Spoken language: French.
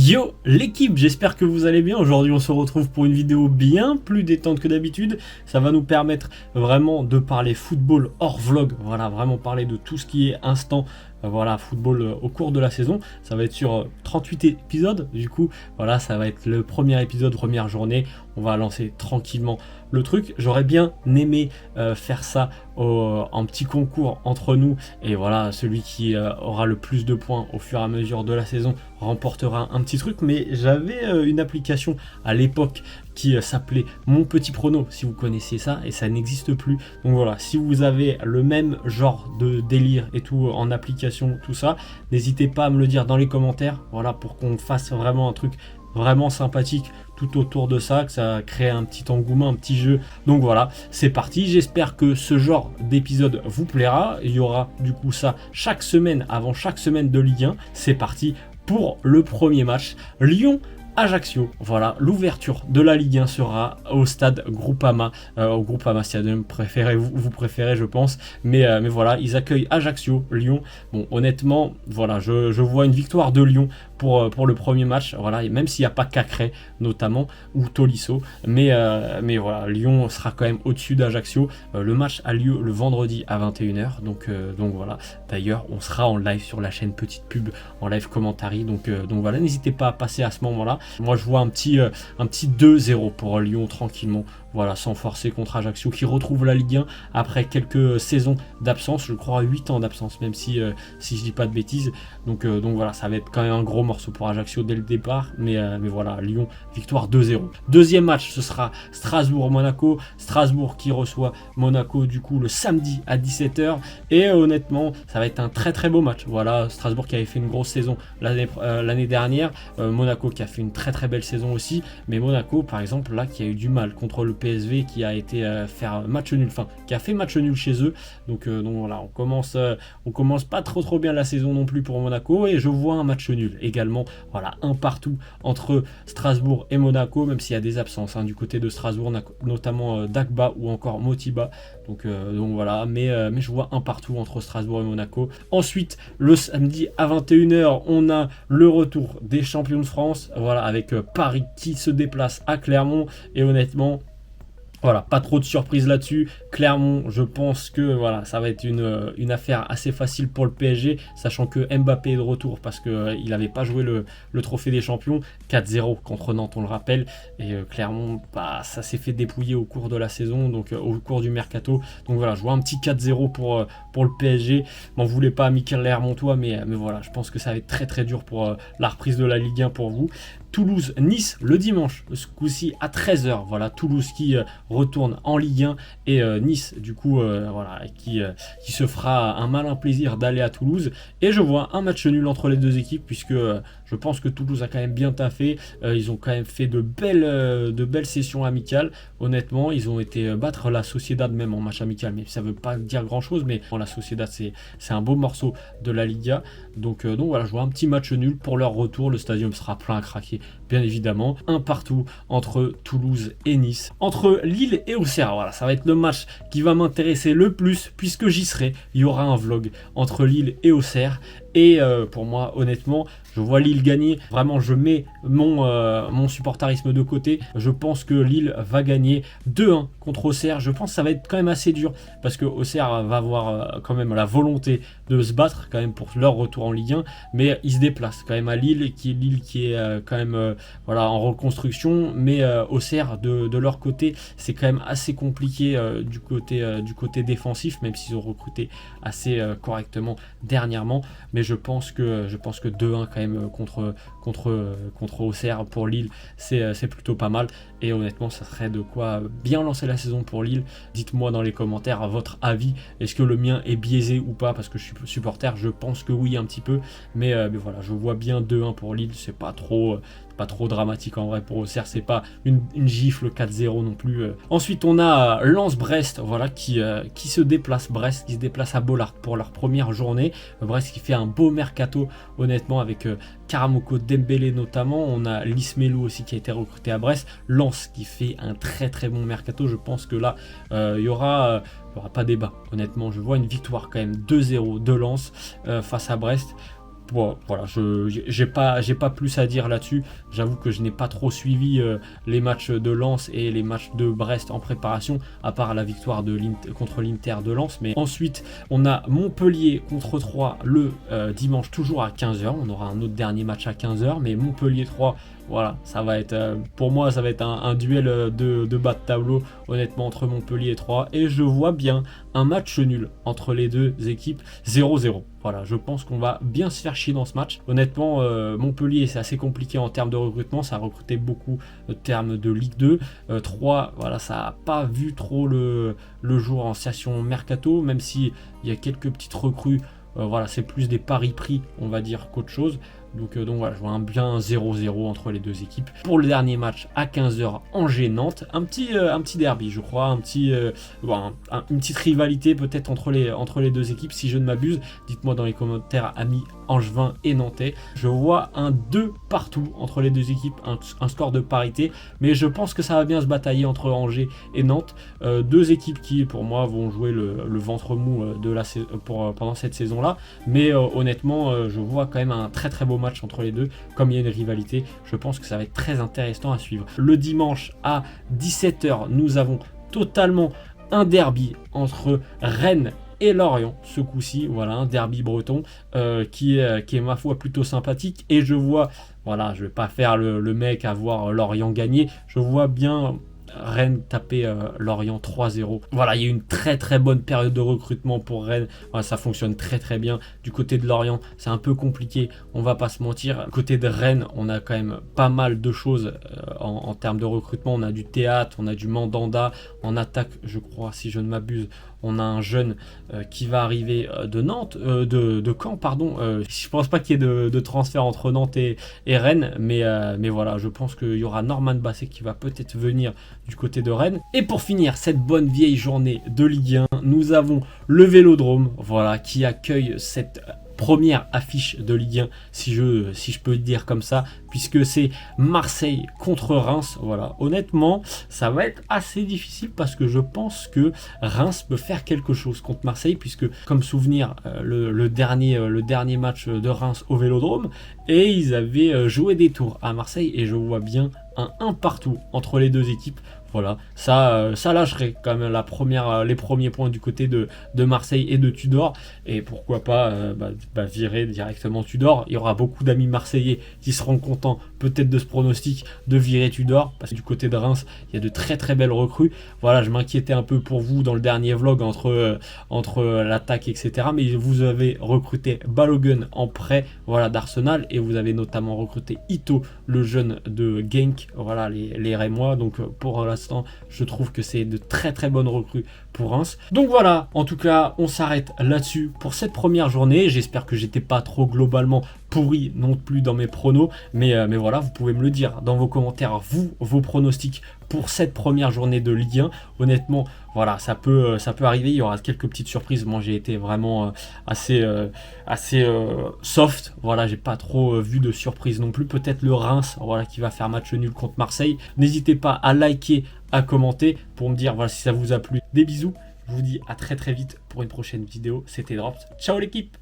Yo l'équipe, j'espère que vous allez bien. Aujourd'hui on se retrouve pour une vidéo bien plus détente que d'habitude. Ça va nous permettre vraiment de parler football hors vlog. Voilà, vraiment parler de tout ce qui est instant. Voilà, football au cours de la saison. Ça va être sur 38 épisodes. Du coup, voilà, ça va être le premier épisode, première journée. On va lancer tranquillement le truc. J'aurais bien aimé faire ça en petit concours entre nous. Et voilà, celui qui aura le plus de points au fur et à mesure de la saison remportera un petit truc. Mais j'avais une application à l'époque qui s'appelait Mon Petit Prono, si vous connaissez ça, et ça n'existe plus. Donc voilà, si vous avez le même genre de délire et tout en application, tout ça, n'hésitez pas à me le dire dans les commentaires, voilà, pour qu'on fasse vraiment un truc vraiment sympathique tout autour de ça, que ça crée un petit engouement, un petit jeu. Donc voilà, c'est parti. J'espère que ce genre d'épisode vous plaira. Il y aura du coup ça chaque semaine, avant chaque semaine de Ligue 1. C'est parti pour le premier match. Lyon-Ajaccio, voilà, l'ouverture de la Ligue 1 sera au stade Groupama, au Groupama Stadium préféré, vous préférez je pense, mais voilà, ils accueillent Ajaccio, Lyon. Bon, honnêtement, voilà, je vois une victoire de Lyon pour le premier match, voilà, et même s'il n'y a pas Cacré notamment, ou Tolisso, mais voilà, Lyon sera quand même au-dessus d'Ajaccio. Le match a lieu le vendredi à 21h, donc voilà, d'ailleurs on sera en live sur la chaîne, petite pub en live commentary, donc voilà, n'hésitez pas à passer à ce moment-là. Moi je vois un petit 2-0 pour Lyon tranquillement, voilà, sans forcer contre Ajaccio qui retrouve la Ligue 1 après quelques saisons d'absence, je crois 8 ans d'absence, même si je dis pas de bêtises. Donc voilà, ça va être quand même un gros morceau pour Ajaccio dès le départ, mais voilà, Lyon, victoire 2-0. Deuxième match, ce sera Strasbourg-Monaco. Strasbourg qui reçoit Monaco du coup le samedi à 17h, et honnêtement ça va être un très très beau match. Voilà, Strasbourg qui avait fait une grosse saison l'année dernière, Monaco qui a fait une très très belle saison aussi, mais Monaco par exemple là qui a eu du mal contre le PSV, qui a été faire match nul, enfin qui a fait match nul chez eux. Donc voilà, on commence pas trop bien la saison non plus pour Monaco, et je vois un match nul également. Voilà, un partout entre Strasbourg et Monaco, même s'il y a des absences du côté de Strasbourg, notamment Dagba ou encore Motiba. Donc voilà, mais je vois un partout entre Strasbourg et Monaco. Ensuite, le samedi à 21h, on a le retour des champions de France, voilà, avec Paris qui se déplace à Clermont, et honnêtement, voilà, pas trop de surprise là-dessus. Clermont, je pense que voilà, ça va être une affaire assez facile pour le PSG, sachant que Mbappé est de retour parce qu'il n'avait pas joué le trophée des champions. 4-0 contre Nantes, on le rappelle. Et Clermont, ça s'est fait dépouiller au cours de la saison, donc au cours du mercato. Donc voilà, je vois un petit 4-0 pour le PSG. M'en voulez pas, Mikel Lermontois, mais voilà, je pense que ça va être très très dur pour la reprise de la Ligue 1 pour vous. Toulouse-Nice le dimanche, ce coup-ci à 13h. Voilà, Toulouse qui retourne en Ligue 1, et Nice du coup voilà, qui se fera un malin plaisir d'aller à Toulouse. Et je vois un match nul entre les deux équipes, puisque je pense que Toulouse a quand même bien taffé. Ils ont quand même fait de belles sessions amicales. Honnêtement, ils ont été battre la Sociedad même en match amical, mais ça veut pas dire grand chose, mais la Sociedad c'est un beau morceau de la Liga. Donc voilà, je vois un petit match nul pour leur retour. Le stadium sera plein à craquer, bien évidemment. Un partout entre Toulouse et Nice. Entre Lille et Auxerre, voilà, ça va être le match qui va m'intéresser le plus, puisque j'y serai. Il y aura un vlog entre Lille et Auxerre. Et pour moi, honnêtement, je vois Lille gagner. Vraiment, je mets mon supportarisme de côté. Je pense que Lille va gagner 2-1 contre Auxerre. Je pense que ça va être quand même assez dur, parce que Auxerre va avoir quand même la volonté de se battre quand même pour leur retour en Ligue 1. Mais ils se déplacent quand même à Lille qui est quand même voilà, en reconstruction. Mais Auxerre, de leur côté, c'est quand même assez compliqué du côté défensif, même s'ils ont recruté assez correctement dernièrement. Mais je pense que 2-1 quand même contre Auxerre pour Lille, c'est plutôt pas mal. Et honnêtement, ça serait de quoi bien lancer la saison pour Lille. Dites-moi dans les commentaires votre avis. Est-ce que le mien est biaisé ou pas? Parce que je suis supporter, je pense que oui, un petit peu. Mais voilà, je vois bien 2-1 pour Lille. C'est pas trop dramatique en vrai pour Auxerre. C'est pas une gifle 4-0 non plus. Ensuite, on a Lens-Brest, voilà, qui se déplace. Brest qui se déplace à Bollaert pour leur première journée. Brest qui fait un beau mercato, honnêtement, avec Karamoko Dembélé notamment. On a Lismelou aussi qui a été recruté à Brest. Lens qui fait un très très bon mercato. Je pense que là, il y aura pas débat. Honnêtement, je vois une victoire quand même 2-0 de Lens face à Brest. Bon, voilà, j'ai pas plus à dire là-dessus. J'avoue que je n'ai pas trop suivi les matchs de Lens et les matchs de Brest en préparation, à part la victoire contre l'Inter de Lens. Mais ensuite, on a Montpellier contre 3 le dimanche, toujours à 15h. On aura un autre dernier match à 15h, mais Montpellier 3, voilà, ça va être, pour moi, ça va être un duel de bas de tableau, honnêtement, entre Montpellier et 3. Et je vois bien un match nul entre les deux équipes, 0-0. Voilà, je pense qu'on va bien se faire chier dans ce match. Honnêtement, Montpellier, c'est assez compliqué en termes de recrutement. Ça a recruté beaucoup de termes de Ligue 2. 3, voilà, ça n'a pas vu trop le jour en station Mercato, même s'il y a quelques petites recrues. Voilà, c'est plus des paris pris, on va dire, qu'autre chose. Donc voilà, je vois un bien 0-0 entre les deux équipes. Pour le dernier match à 15h, Angers-Nantes, un petit derby, je crois, une petite rivalité peut-être entre les deux équipes, si je ne m'abuse. Dites-moi dans les commentaires, amis angevins et nantais. Je vois un 2 partout entre les deux équipes, un score de parité, mais je pense que ça va bien se batailler entre Angers et Nantes. Deux équipes qui, pour moi, vont jouer le ventre mou pendant cette saison-là. Mais honnêtement, je vois quand même un très très beau match entre les deux. Comme il y a une rivalité, je pense que ça va être très intéressant à suivre. Le dimanche à 17h, nous avons totalement un derby entre Rennes et Lorient, ce coup-ci, voilà, un derby breton qui est ma foi plutôt sympathique. Et je vois, voilà, je vais pas faire le mec à voir Lorient gagner, je vois bien Rennes taper Lorient 3-0. Voilà, il y a eu une très très bonne période de recrutement pour Rennes. Voilà, ça fonctionne très très bien. Du côté de Lorient, c'est un peu compliqué, on va pas se mentir. Du côté de Rennes, on a quand même pas mal de choses en termes de recrutement. On a du Théâtre, on a du Mandanda. En attaque, je crois, si je ne m'abuse, on a un jeune qui va arriver de Nantes, de Caen, pardon. Je pense pas qu'il y ait de transfert entre Nantes et Rennes, mais voilà, je pense qu'il y aura Norman Basset qui va peut-être venir du côté de Rennes. Et pour finir cette bonne vieille journée de Ligue 1, nous avons le Vélodrome, voilà, qui accueille cette première affiche de Ligue 1, si je peux le dire comme ça, puisque c'est Marseille contre Reims. Voilà, honnêtement, ça va être assez difficile parce que je pense que Reims peut faire quelque chose contre Marseille, puisque comme souvenir, le dernier match de Reims au Vélodrome, et ils avaient joué des tours à Marseille, et je vois bien un partout entre les deux équipes. Voilà, ça lâcherait quand même les premiers points du côté de Marseille et de Tudor. Et pourquoi pas virer directement Tudor. Il y aura beaucoup d'amis marseillais qui seront contents peut-être de ce pronostic de virer Tudor. Parce que du côté de Reims, il y a de très très belles recrues. Voilà, je m'inquiétais un peu pour vous dans le dernier vlog entre l'attaque, etc. Mais vous avez recruté Balogun en prêt, voilà, d'Arsenal. Et vous avez notamment recruté Ito, le jeune de Genk. Voilà, les Rémois. Donc pour l'instant, je trouve que c'est de très très bonnes recrues pour Reims. Donc voilà, en tout cas, on s'arrête là-dessus pour cette première journée. J'espère que j'étais pas trop globalement pourri non plus dans mes pronos, mais voilà, vous pouvez me le dire dans vos commentaires, vos pronostics pour cette première journée de Ligue 1. Honnêtement, voilà, ça peut arriver, il y aura quelques petites surprises. Moi, j'ai été vraiment assez soft, voilà, j'ai pas trop vu de surprise non plus. Peut-être le Reims, voilà, qui va faire match nul contre Marseille. N'hésitez pas à liker, à commenter pour me dire, voilà, si ça vous a plu. Des bisous, je vous dis à très très vite pour une prochaine vidéo. C'était Drops, ciao l'équipe.